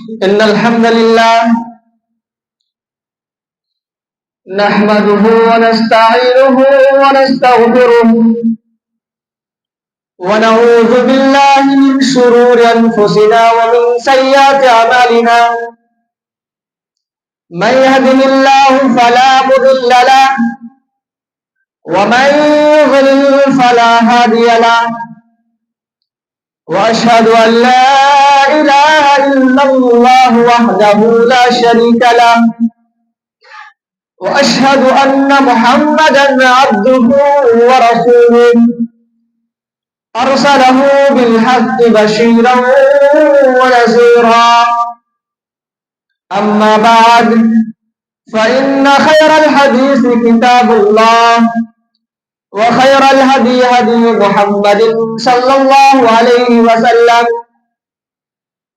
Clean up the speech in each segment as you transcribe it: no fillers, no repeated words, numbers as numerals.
إن الحمد لله نحمده ونستعينه ونستغفره ونعوذ بالله من شرور أنفسنا ومن سيئات أعمالنا من يهده الله فلا مضل له ومن يضلل فلا هادي له وأشهد أن لا إله إلا الله وحده لا شريك له وأشهد أن محمدا عبده ورسوله أرسله بالحق بشيرا ونذيرا أما بعد فإن خير الحديث كتاب الله وخير الهدي هدي محمد صلى الله عليه وسلم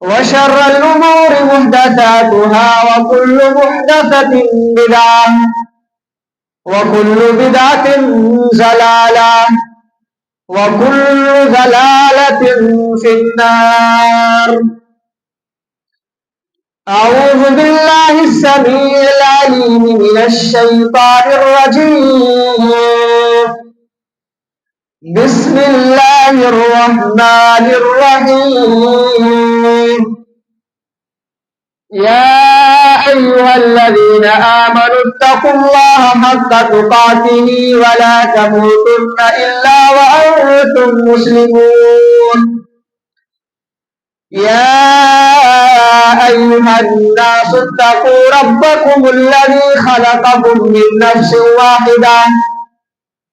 وشر الأمور محدثاتها وكل محدثة بدعة وكل بدعة ضلالة وكل ضلالة في النار. أعوذ بالله السميع العليم من الشيطان الرجيم. بسم الله الرحمن الرحيم. يا أيها الذين آمنوا اتقوا الله حق تقاته ولا تموتن إلا وأنتم مسلمون. يا أيها الناس اتقوا ربكم الذي خلقكم من نفس واحدة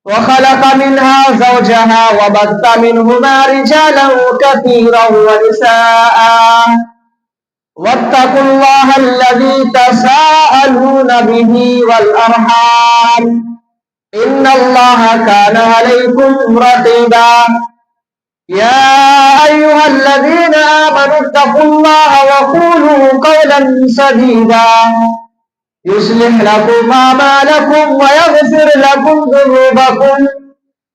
وخلق منها زوجها وبث منهما رجالا كثيرا ونساء واتقوا الله الذي تساءلون به والأرحام إن الله كان عليكم رقيبا. يا أيها الذين آمنوا اتقوا الله وقولوا قولا سديدا يصلح لكم أعمالكم ويغفر لكم ذنوبكم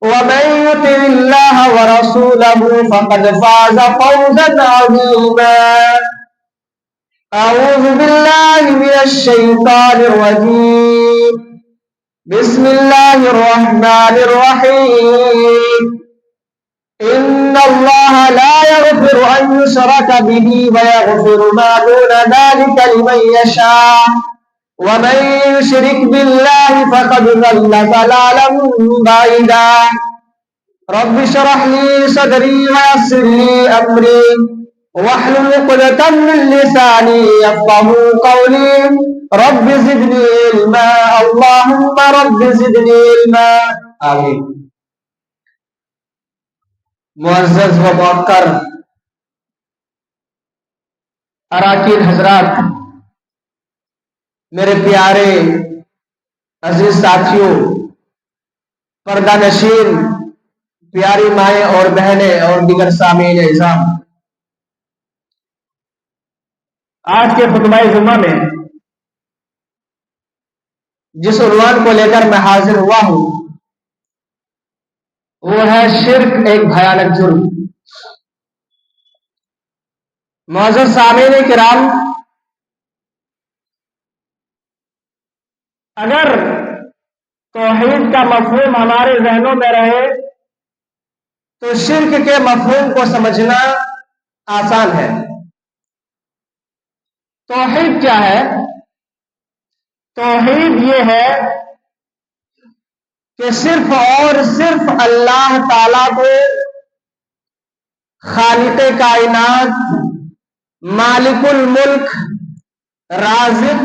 ومن يطع الله ورسوله فقد فاز فوزا عظيما. أعوذ بالله من الشيطان الرجيم. بسم الله الرحمن الرحيم. إن الله لا يغفر أن يشرك به ويغفر ما دون ذلك لمن يشاء ومن يشرك بالله فقد ضل ضلالا بعيدا. رب اشرح لي صدري ويسر لي أمري واحلل عقدة من لساني يفقهوا قولي. رب زدني علما. اللهم رب زدني علما. آمين. معزز و موقر اراکین حضرات، میرے پیارے عزیز ساتھیوں، پردہ نشین پیاری مائیں اور بہنیں اور دیگر سامعین اعظام، آج کے خطبہ جمعہ میں جس عنوان کو لے کر میں حاضر ہوا ہوں وہ ہے شرک ایک بھیانک جرم۔ معزز سامعین کرام، اگر توحید کا مفہوم ہمارے ذہنوں میں رہے تو شرک کے مفہوم کو سمجھنا آسان ہے۔ توحید کیا ہے؟ توحید یہ ہے کہ صرف اور صرف اللہ تعالی کو خالق کائنات، مالک الملک، رازق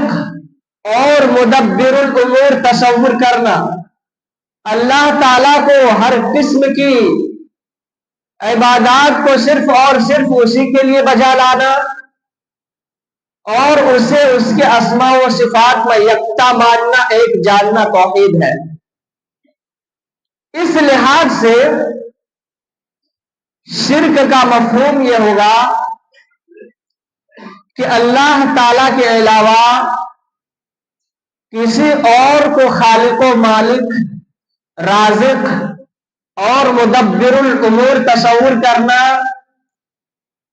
اور مدبر الامور تصور کرنا، اللہ تعالی کو ہر قسم کی عبادات کو صرف اور صرف اسی کے لیے بجا لانا اور اسے اس کے اسماء و صفات میں یکتا ماننا، ایک جاننا توحید ہے۔ اس لحاظ سے شرک کا مفہوم یہ ہوگا کہ اللہ تعالی کے علاوہ کسی اور کو خالق و مالک، رازق اور مدبر الامور تصور کرنا،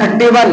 31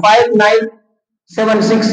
5976,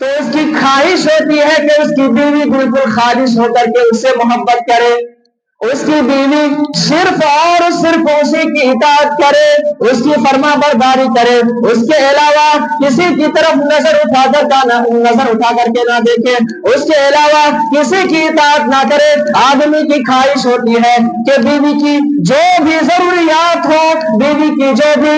تو اس کی خواہش ہوتی ہے کہ اس کی بیوی بالکل خالص ہو کر کے اس سے محبت کرے، اس کی بیوی صرف اور صرف اسی کی اطاعت کرے، اس کی فرما برداری کرے، اس کے علاوہ کسی کی طرف نظر اٹھا کر کے نہ دیکھے، اس کے علاوہ کسی کی اطاعت نہ کرے۔ آدمی کی خواہش ہوتی ہے کہ بیوی کی جو بھی ضروریات ہو، بیوی کی جو بھی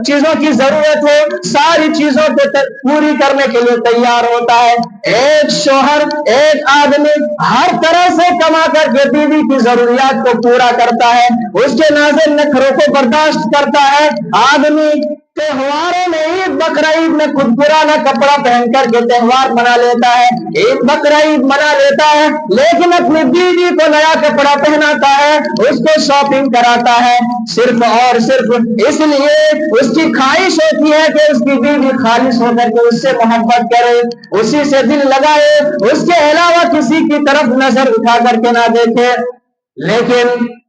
چیزوں کی ضرورت ہو، ساری چیزوں کو پوری کرنے کے لیے تیار ہوتا ہے۔ ایک شوہر، ایک آدمی ہر طرح سے کما کر کے بیوی کی ضروریات کو پورا کرتا ہے، اس کے نازل نخروں کو برداشت کرتا ہے۔ آدمی تہواروں میں عید بقرعید میں خود پرانا کپڑا پہن کر کے تہوار منا لیتا ہے، عید بقرعید منا لیتا ہے، لیکن اپنی بیوی کو نیا کپڑا پہناتا ہے، اس کو شاپنگ کراتا ہے، صرف اور صرف اس لیے اس کی خواہش ہوتی ہے کہ اس کی بیوی خالص ہو کر کے اس سے محبت کرے، اسی سے دل لگائے، اس کے علاوہ کسی کی طرف نظر اٹھا کر کے نہ دیکھے۔ لیکن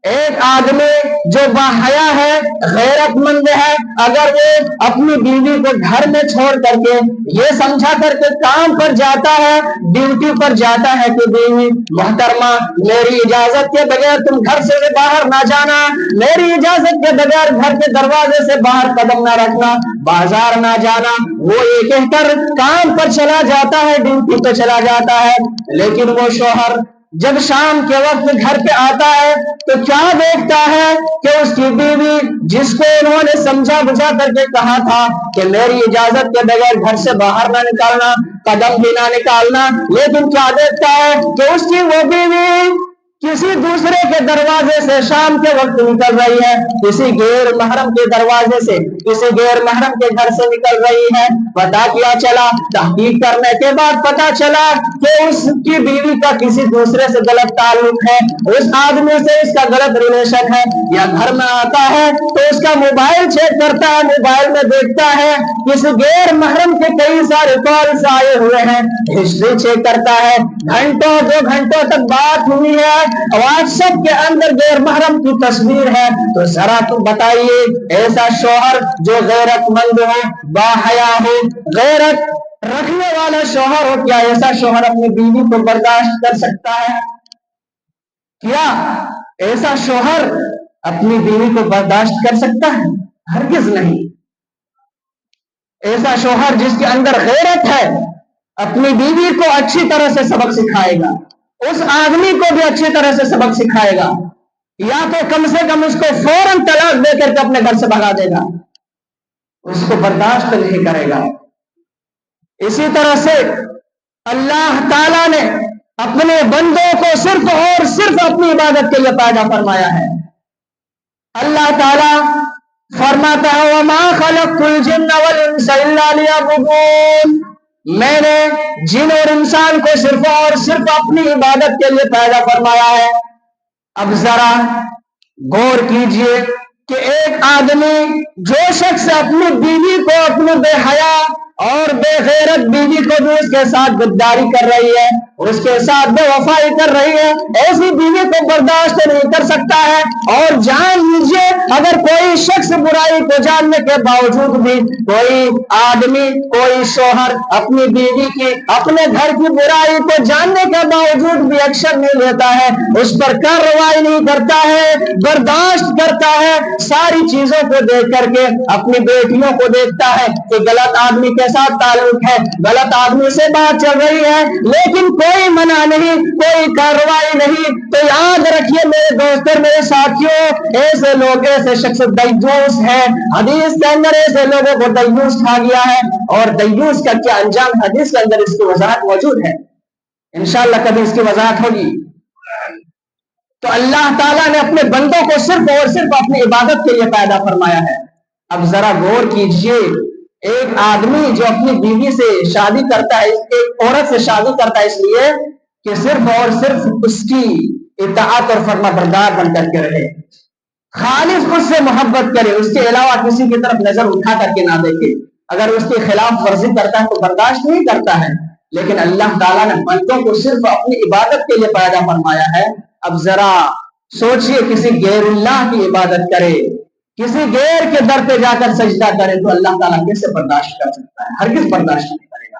ایک آدمی جو باحیا ہے، غیرت مند ہے، اگر وہ اپنی بیوی کو گھر میں چھوڑ کر کے یہ سمجھا کر کے کام پر جاتا ہے، ڈیوٹی پر جاتا ہے کہ بیوی محترمہ میری اجازت کے بغیر تم گھر سے باہر نہ جانا، میری اجازت کے بغیر گھر کے دروازے سے باہر قدم نہ رکھنا، بازار نہ جانا، وہ یہ کہہ کر کام پر چلا جاتا ہے، ڈیوٹی پہ چلا جاتا ہے۔ لیکن وہ شوہر جب شام کے وقت گھر پہ آتا ہے تو کیا دیکھتا ہے کہ اس کی بیوی جس کو انہوں نے سمجھا بجھا کر کے کہا تھا کہ میری اجازت کے بغیر گھر سے باہر نہ نکالنا، قدم بھی نہ نکالنا، لیکن کیا دیکھتا ہے کہ اس کی وہ بیوی کسی دوسرے کے دروازے سے شام کے وقت نکل رہی ہے، کسی غیر محرم کے دروازے سے، کسی غیر محرم کے گھر سے نکل رہی ہے۔ پتا کیا چلا؟ تحقیق کرنے کے بعد پتا چلا کہ اس کی بیوی کا کسی دوسرے سے غلط تعلق ہے، اس آدمی سے اس کا غلط ریلیشن ہے، یا گھر میں آتا ہے تو اس کا موبائل چیک کرتا ہے، موبائل میں دیکھتا ہے کسی غیر محرم کے کئی سارے کالز آئے ہوئے ہیں، ہسٹری چیک کرتا ہے، گھنٹوں 2 گھنٹوں تک بات ہوئی ہے، واٹس ایپ کے اندر غیر محرم کی تصویر ہے۔ تو ذرا تم بتائیے، ایسا شوہر جو غیرت مند ہو، باحیا ہو، غیرت رکھنے والا شوہر ہو، کیا ایسا شوہر اپنی بیوی کو برداشت کر سکتا ہے؟ کیا ایسا شوہر اپنی بیوی کو برداشت کر سکتا ہے؟ ہرگز نہیں۔ ایسا شوہر جس کے اندر غیرت ہے اپنی بیوی کو اچھی طرح سے سبق سکھائے گا، اس آدمی کو بھی اچھی طرح سے سبق سکھائے گا، یا تو کم سے کم اس کو فوراً طلاق دے کر کے اپنے گھر سے بھگا دے گا، اس کو برداشت نہیں کرے گا۔ اسی طرح سے اللہ تعالیٰ نے اپنے بندوں کو صرف اور صرف اپنی عبادت کے لیے پیدا فرمایا ہے۔ اللہ تعالیٰ فرماتا ہے وَمَا خَلَقْتُ الْجِنَّ وَالْإِنسَ إِلَّا لِيَعْبُدُونِ، میں نے جن اور انسان کو صرف اور صرف اپنی عبادت کے لیے پیدا فرمایا ہے۔ اب ذرا غور کیجئے کہ ایک آدمی جو شخص اپنی بیوی کو، اپنی بے حیا اور بے غیرت بیوی کو بھی اس کے ساتھ غداری کر رہی ہے، اس کے ساتھ بے وفائی کر رہی ہے، ایسی بیوی کو برداشت نہیں کر سکتا ہے۔ اور جان لیجیے اگر کوئی شخص برائی کو جاننے کے باوجود بھی، کوئی آدمی، کوئی شوہر اپنی بیوی کی، اپنے گھر کی برائی کو جاننے کے باوجود بھی ایکشن نہیں لیتا ہے، اس پر کارروائی نہیں کرتا ہے، برداشت کرتا ہے، ساری چیزوں کو دیکھ کر کے اپنی بیٹیوں کو دیکھتا ہے کہ غلط آدمی کے ساتھ تعلق ہے، غلط آدمی سے بات چل رہی ہے، لیکن کوئی منع نہیں، کوئی کارروائی نہیں، تو یاد رکھیے میرے دوستوں، میرے ساتھیوں، ایسے لوگ، ایسے شخص دیوس ہے۔ حدیث کے اندر ایسے لوگوں کو دیوس کہا گیا ہے، اور دیوس کا کیا انجام حدیث کے اندر اس کی وضاحت موجود ہے، انشاءاللہ کبھی اس کی وضاحت ہوگی۔ تو اللہ تعالیٰ نے اپنے بندوں کو صرف اور صرف اپنی عبادت کے لیے پیدا فرمایا ہے۔ اب ذرا غور کیجئے، ایک آدمی جو اپنی بیوی سے شادی کرتا ہے، ایک عورت سے شادی کرتا ہے اس لیے کہ صرف اور صرف اس کی اطاعت اور فرما بردار بن کر کے رہے، خالص اس سے محبت کرے، اس کے علاوہ کسی کی طرف نظر اٹھا کر کے نہ دیکھے، اگر اس کے خلاف ورزی کرتا ہے تو برداشت نہیں کرتا ہے۔ لیکن اللہ تعالیٰ نے بندوں کو صرف اپنی عبادت کے لیے پیدا فرمایا ہے۔ اب ذرا سوچئے، کسی غیر اللہ کی عبادت کرے، کسی غیر کے در پہ جا کر سجدہ کرے تو اللہ تعالیٰ کیسے برداشت کر سکتا ہے؟ ہرگز برداشت نہیں کرے گا۔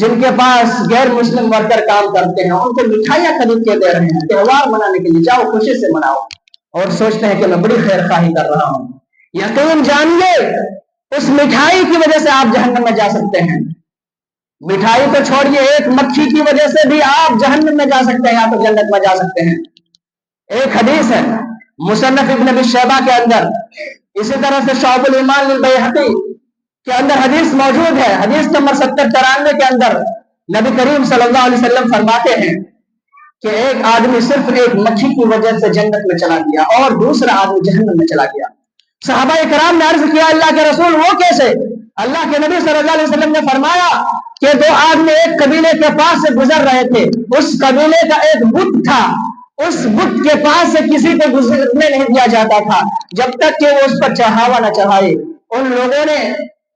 جن کے پاس غیر مسلم ورکر کام کرتے ہیں ان کو مٹھائیاں خرید کے دے رہے ہیں تہوار منانے کے لیے، جاؤ خوشی سے مناؤ، اور سوچتے ہیں کہ میں بڑی خیر خواہی کر رہا ہوں۔ یقین جانیے اس مٹھائی کی وجہ سے آپ جہنم میں جا سکتے ہیں۔ مٹھائی تو چھوڑیے، ایک مکھی کی وجہ سے بھی آپ جہنم میں جا سکتے ہیں یا تو جنت میں جا سکتے ہیں۔ ایک حدیث ہے مصنف ابن ابی شیبہ کے اندر، اسی طرح سے شعب الایمان للبیہقی کے اندر حدیث موجود ہے، حدیث نمبر 7093 کے اندر نبی کریم صلی اللہ علیہ وسلم فرماتے ہیں کہ ایک آدمی صرف ایک مکھی کی وجہ سے جنت میں چلا گیا اور دوسرا آدمی جہنم میں چلا گیا۔ صحابہ کرام نے عرض کیا اللہ کے رسول وہ کیسے؟ اللہ کے نبی صلی اللہ علیہ وسلم نے فرمایا کہ دو آدمی ایک قبیلے کے پاس سے گزر رہے تھے، اس قبیلے کا ایک بت تھا، اس بت کے پاس سے کسی کو گزرنے نہیں دیا جاتا تھا جب تک کہ وہ اس پر چڑھاوا نہ چڑھائے۔ ان لوگوں نے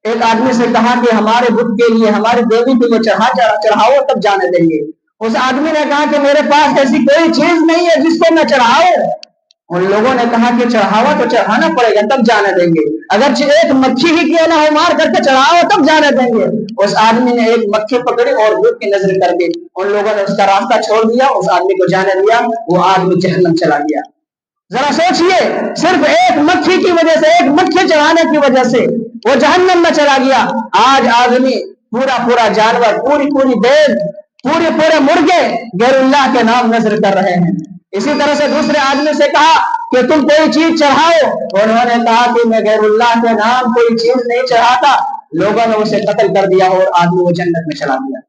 ایک آدمی سے کہا کہ ہمارے بت کے لیے، ہماری دیوی کے لیے چڑھاؤ تب جانے دیں گے۔ اس آدمی نے کہا کہ میرے پاس ایسی کوئی چیز نہیں ہے جس کو میں چڑھاؤں۔ ان لوگوں نے کہا کہ چڑھاوا تو چڑھانا پڑے گا تب جانے دیں گے، اگرچہ ایک مکھی ہی کیوں نہ ہو مار کر کے چڑھاؤ تب جانے دیں گے۔ اس آدمی نے ایک مکھی پکڑی اور بت کی نظر کر دی، ان لوگوں نے اس کا راستہ چھوڑ دیا، اس آدمی کو جانے دیا، وہ آدمی جہنم چلا گیا۔ ذرا سوچئے، صرف ایک مکھی کی وجہ سے، ایک مکھی چڑھانے کی وجہ سے وہ جہنم میں چلا گیا۔ آج آدمی پورا جانور، پوری بیل، پورے مرغے غیر اللہ کے نام نذر کر رہے ہیں۔ اسی طرح سے دوسرے آدمی سے کہا کہ تم کوئی چیز چڑھاؤ، انہوں نے کہا کہ میں غیر اللہ کے نام کوئی چیز نہیں چڑھاتا، لوگوں نے اسے قتل کر دیا اور آدمی وہ جنت میں چلا گیا۔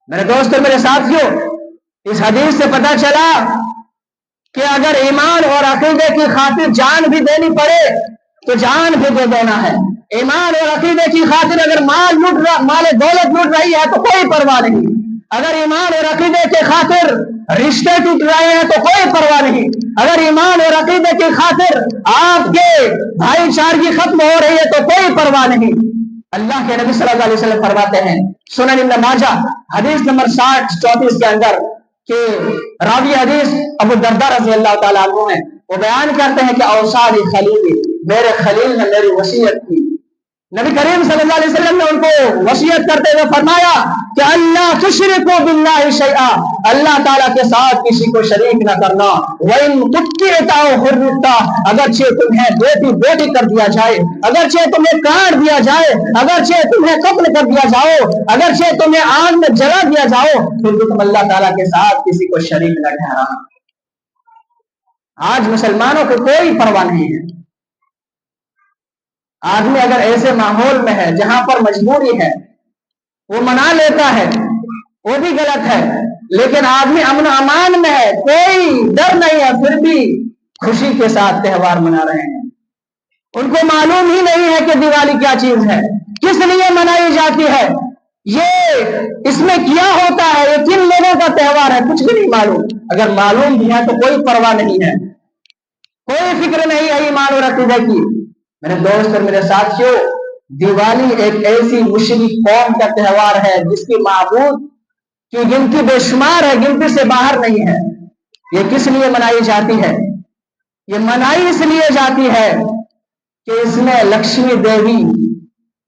میرے دوستو، میرے ساتھیوں، اس حدیث سے پتہ چلا کہ اگر ایمان اور عقیدے کی خاطر جان بھی دینی پڑے تو جان بھی دے دینا ہے۔ ایمان اور عقیدے کی خاطر اگر مال دولت لوٹ رہی ہے تو کوئی پرواہ نہیں، اگر ایمان اور عقیدے کے خاطر رشتے ٹوٹ رہے ہیں تو کوئی پرواہ نہیں، اگر ایمان اور عقیدے کی خاطر آپ کے بھائی چارگی ختم ہو رہی ہے تو کوئی پرواہ نہیں۔ اللہ کے نبی صلی اللہ علیہ وسلم فرماتے ہیں سنن ابن ماجہ حدیث نمبر 6034 کے اندر کہ راوی حدیث ابو الدرداء رضی اللہ تعالیٰ عنہ ہیں، وہ بیان کرتے ہیں کہ اوصانی خلیلی، میرے خلیل نے میری وصیت کی۔ نبی کریم صلی اللہ علیہ وسلم نے ان کو وصیت کرتے ہوئے فرمایا کہ اللہ تشرکوا باللہ شیئا، اللہ تعالیٰ کے ساتھ کسی کو شریک نہ کرنا۔ وَإِن قُطِّعْتَ أَوْ حُرِّقْتَ، اگرچہ تمہیں بیٹی کر دیا جائے، اگرچہ تمہیں کاٹ دیا جائے، اگرچہ تمہیں قتل کر دیا جاؤ، اگرچہ تمہیں آگ میں جلا دیا جاؤ، پھر بھی تم اللہ تعالیٰ کے ساتھ کسی کو شریک نہ ٹھہرانا۔ آج مسلمانوں کو کوئی پرواہ نہیں ہے۔ آدمی اگر ایسے ماحول میں ہے جہاں پر مجبوری ہے وہ منا لیتا ہے، وہ بھی غلط ہے، لیکن آدمی امن و امان میں ہے، کوئی ڈر نہیں ہے، پھر بھی خوشی کے ساتھ تہوار منا رہے ہیں۔ ان کو معلوم ہی نہیں ہے کہ دیوالی کیا چیز ہے، کس لیے منائی جاتی ہے، یہ اس میں کیا ہوتا ہے، یہ کن لوگوں کا تہوار ہے، کچھ بھی نہیں معلوم۔ اگر معلوم بھی ہے تو کوئی پرواہ نہیں ہے، کوئی فکر نہیں ہے ایمان اور عقیدے کی۔ میرے دوست اور میرے ساتھیوں، دیوالی ایک ایسی مشرک قوم کا تہوار ہے جس کی معبود کی گنتی بے شمار ہے، گنتی سے باہر نہیں ہے۔ یہ کس لیے منائی جاتی ہے؟ یہ منائی اس لیے جاتی ہے کہ اس میں لکشمی دیوی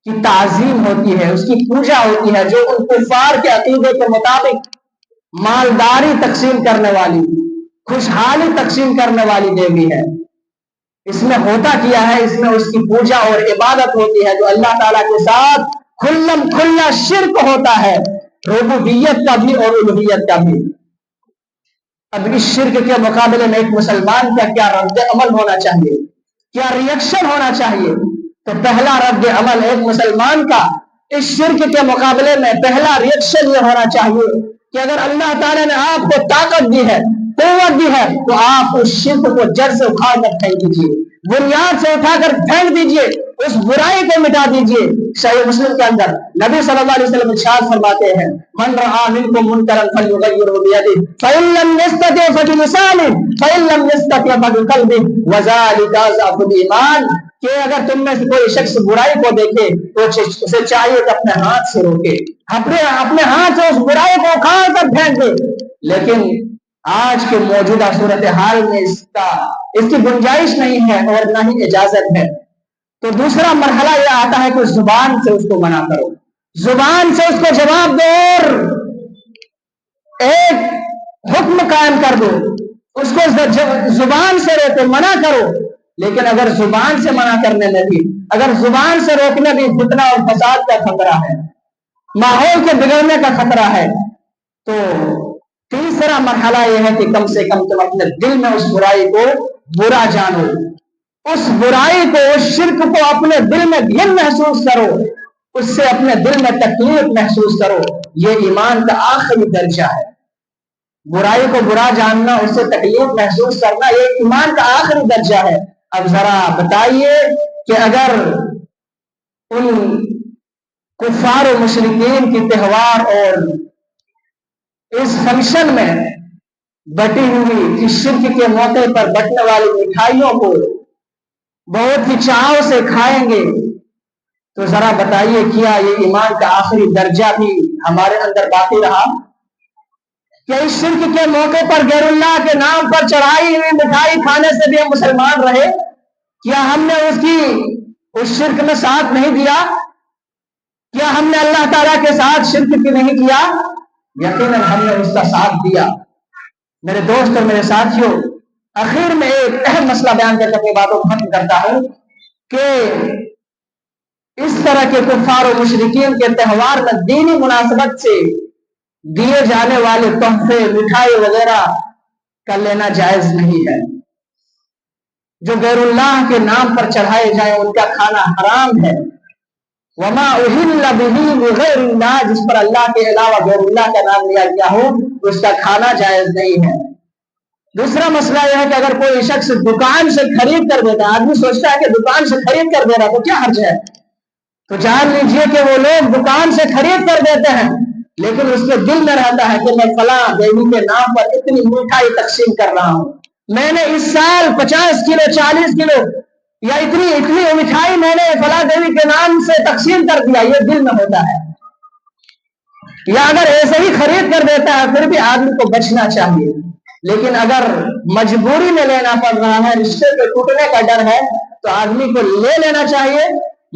کی تعظیم ہوتی ہے، اس کی پوجا ہوتی ہے، جو ان کفار کے عقیدے کے مطابق مالداری تقسیم کرنے والی، خوشحالی تقسیم کرنے والی دیوی ہے۔ اس میں ہوتا کیا ہے، اس میں اس کی پوجا اور عبادت ہوتی ہے جو اللہ تعالیٰ کے ساتھ کھلا شرک ہوتا ہے، ربوبیت کا بھی اور الوہیت کا بھی۔ اب اس شرک کے مقابلے میں ایک مسلمان کا کیا رد عمل ہونا چاہیے، کیا ریئیکشن ہونا چاہیے؟ تو پہلا رد عمل ایک مسلمان کا اس شرک کے مقابلے میں پہلا ریئیکشن یہ ہونا چاہیے کہ اگر اللہ تعالیٰ نے آپ کو طاقت دی ہے، قوت دی ہے، تو آپ اس شرک کو جڑ سے اکھاڑ کر پھینک دیجیے، بنیاد سے اٹھا کر پھینک دیجیے، اس برائی کو مٹا دیجیے۔ صحیح مسلم کے اندر نبی صلی اللہ علیہ وسلم ارشاد فرماتے ہیں من رآ منکم منکرا فلیغیرہ بیدہ فإن لم یستطع فبلسانہ فإن لم یستطع فبقلبہ وذلک اضعف الایمان، کہ اگر تم میں سے کوئی شخص برائی کو دیکھے تو اسے چاہیے کہ اپنے ہاتھ سے روکے، اپنے ہاتھ سے اس برائی کو اکھاڑ کر پھینک دے۔ لیکن آج کے موجودہ صورتحال میں اس کی گنجائش نہیں ہے اور نہ ہی اجازت ہے، تو دوسرا مرحلہ یہ آتا ہے کہ زبان سے اس کو منع کرو، زبان سے اس کو جواب دو اور ایک حکم قائم کر دو، اس کو زبان سے روکو، منع کرو، لیکن اگر زبان سے منع کرنے میں بھی، اگر زبان سے روکنے بھی فتنہ اور فساد کا خطرہ ہے، ماحول کے بگڑنے کا خطرہ ہے، تو تیسرا مرحلہ یہ ہے کہ کم سے کم تم اپنے دل میں اس برائی کو برا جانو، اس برائی کو، اس شرک کو اپنے دل میں گھن محسوس کرو، اس سے اپنے دل میں تکلیف محسوس کرو۔ یہ ایمان کا آخری درجہ ہے، برائی کو برا جاننا، اس سے تکلیف محسوس کرنا، یہ ایمان کا آخری درجہ ہے۔ اب ذرا بتائیے کہ اگر ان کفار و مشرکین کی تہوار اور اس فنکشن میں بٹی ہوئی، اس شرک کے موقع پر بٹنے والی مٹھائیوں کو بہت ہی چاؤ سے کھائیں گے، تو ذرا بتائیے کیا یہ ایمان کا آخری درجہ بھی ہمارے اندر باقی رہا؟ کہ اس شرک کے موقع پر غیر اللہ کے نام پر چڑھائی ہوئی مٹھائی کھانے سے بھی ہم مسلمان رہے؟ کیا ہم نے اس شرک میں ساتھ نہیں دیا؟ کیا ہم نے اللہ تعالیٰ کے ساتھ شرک کی نہیں کیا؟ یقیناً ہم نے اس کا ساتھ دیا۔ میرے دوست اور میرے ساتھیوں، آخر میں ایک اہم مسئلہ بیان کر کے اپنی باتوں کو ختم کرتا ہوں کہ اس طرح کے کفار و مشرکین کے تہوار میں دینی مناسبت سے دیے جانے والے تحفے، مٹھائی وغیرہ کا لینا جائز نہیں ہے۔ جو غیر اللہ کے نام پر چڑھائے جائیں ان کا کھانا حرام ہے۔ وما اہل بہ بغیر اللہ، جس پر اللہ کے علاوہ غیر اللہ کا نام لیا گیا ہو اس کا کھانا جائز نہیں ہے۔ دوسرا مسئلہ یہ ہے کہ اگر کوئی شخص دکان سے خرید کر دیتا ہے، آدمی سوچتا ہے کہ دکان سے خرید کر دے رہا تو کیا حرج ہے، تو جان لیجئے کہ وہ لوگ دکان سے خرید کر دیتے ہیں لیکن اس کے دل میں رہتا ہے کہ میں فلاں دیوی کے نام پر اتنی مٹھائی تقسیم کر رہا ہوں، میں نے اس سال 50 کلو 40 کلو یا اتنی مٹھائی میں نے فلاں دیوی کے نام سے تقسیم کر دیا، یہ دل میں ہوتا ہے۔ یا اگر ایسے ہی خرید کر دیتا ہے پھر بھی آدمی کو بچنا چاہیے، لیکن اگر مجبوری میں لینا پڑ رہا ہے، رشتے کے ٹوٹنے کا ڈر ہے، تو آدمی کو لے لینا چاہیے،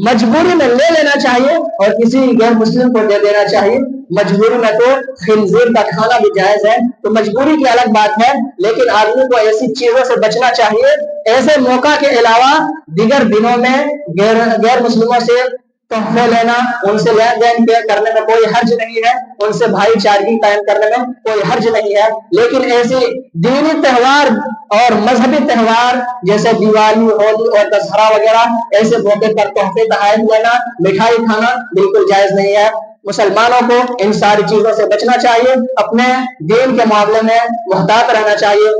مجبوری میں لے لینا چاہیے اور کسی غیر مسلم کو دے دینا چاہیے۔ مجبوری میں تو خنزیر کا کھانا بھی جائز ہے، تو مجبوری کی الگ بات ہے، لیکن آدمی کو ایسی چیزوں سے بچنا چاہیے۔ ایسے موقع کے علاوہ دیگر دنوں میں غیر مسلموں سے تحفے لینا، ان سے لین دین کرنے میں کوئی حرج نہیں ہے، ان سے بھائی چارگی قائم کرنے میں کوئی حرج نہیں ہے، لیکن ایسے دینی تہوار اور مذہبی تہوار جیسے دیوالی، ہولی اور دسہرہ وغیرہ، ایسے موقع پر تحفے تحائف لینا، مٹھائی کھانا بالکل جائز نہیں ہے۔ مسلمانوں کو ان ساری چیزوں سے بچنا چاہیے، اپنے دین کے معاملے میں محتاط رہنا چاہیے۔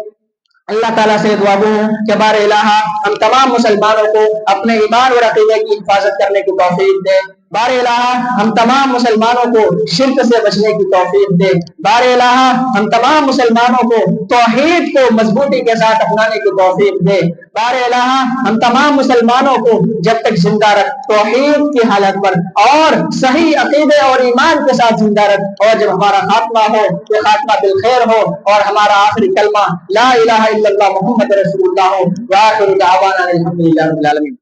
اللہ تعالیٰ سے دعا گو ہوں کہ بار الہ ہم تمام مسلمانوں کو اپنے ایمان اور عقیدے کی حفاظت کرنے کی توفیق دے۔ بار الہ ہم تمام مسلمانوں کو شرک سے بچنے کی توفیق دے۔ بار الہ ہم تمام مسلمانوں کو توحید کو مضبوطی کے ساتھ اپنانے کی توفیق دے۔ بار الہ ہم تمام مسلمانوں کو جب تک زندہ رکھ توحید کی حالت پر اور صحیح عقیدے اور ایمان کے ساتھ زندہ رکھ، اور جب ہمارا خاتمہ ہو تو خاتمہ بالخیر ہو اور ہمارا آخری کلمہ لا الہ الا اللہ محمد رسول اللہ ہو۔ وآخر دعوانا الحمدللہ رب العالمین۔